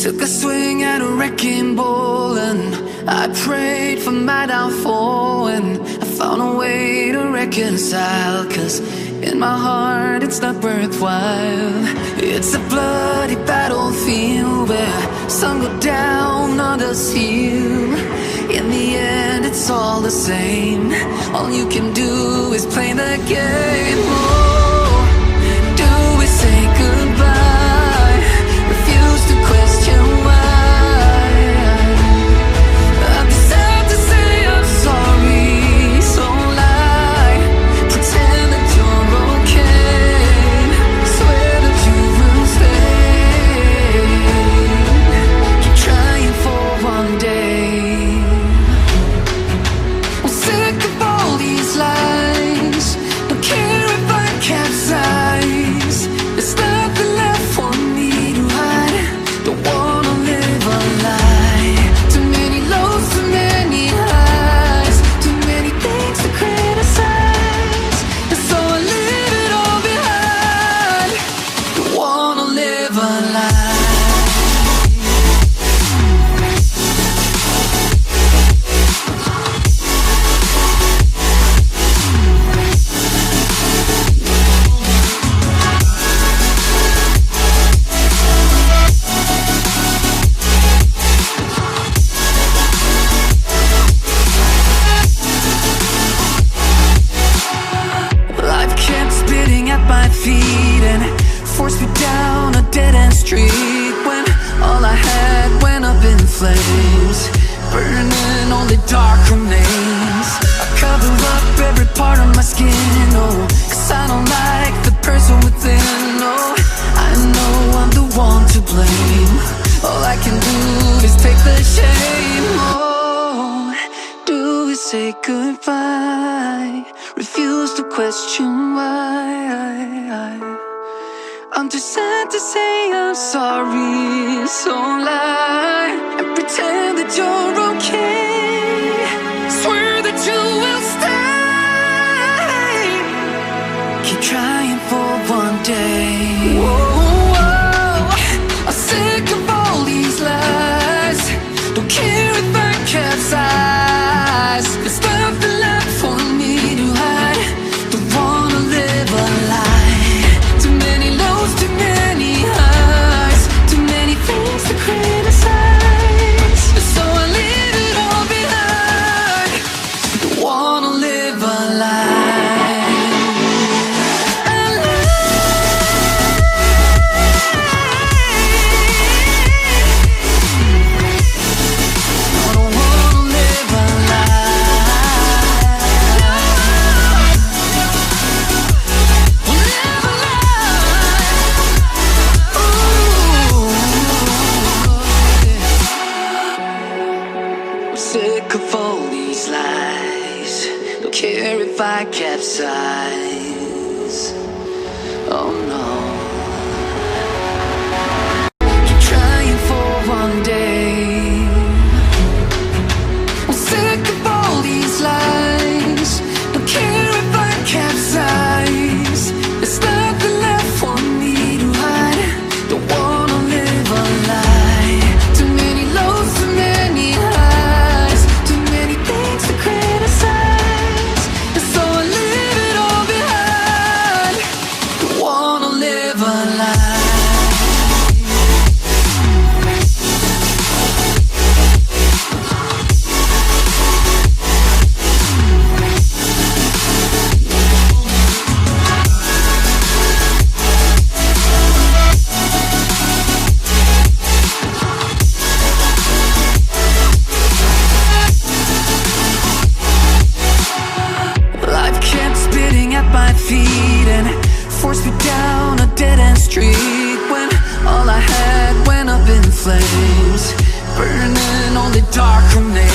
Took a swing at a wrecking ball, and I prayed for my downfall, and I found a way to reconcile, 'cause in my heart it's not worthwhile. It's a bloody battlefield where some go down, others heal. In the end it's all the same. All you can do is play the game. Oh, do we say goodbye? Refuse to question why. I'd be sad to say I'm sorry, so lie, pretend that you're okay, swear that you will stay, keep trying for one day. I'm sick of all these lies, don't care if I capsize. There's nothing left for me to hide, don't wanna live a lie. Too many lows, too many highs, too many things to criticize, and so I leave it all behind. Don't wanna live a lie. Life kept spitting at my feet and forced me down a dead-end street, when all I had went up in flames, burning only dark remains. I cover up every part of my skin, oh, 'cause I don't like the person within. Oh, I know I'm the one to blame. All I can do is take the shame. Oh, do we say goodbye? Refuse to question why. I'm too sad to say I'm sorry, so lie and pretend that you're okay, swear that you will stay, keep trying for one day. Whoa, I'm sick of all these lies, don't care if I capsize. There's nothing left for me to hide, don't wanna live a lie. Too many lows, too many highs, too many things to criticize, so I leave it all behind. Don't wanna live a lie. Sick of all these lies, don't care if I capsize. Oh no, keep trying for one day. I'm sick of all these lies, don't care if I capsize. There's nothing left for me to hide, don't wanna live a lie. Too many lows, too many highs, too many things to criticize, and so I leave it all behind. Don't wanna live a lie. Life kept spitting at my feet and forced me down a dead-end street, when all I had went up in flames, burning only dark remains.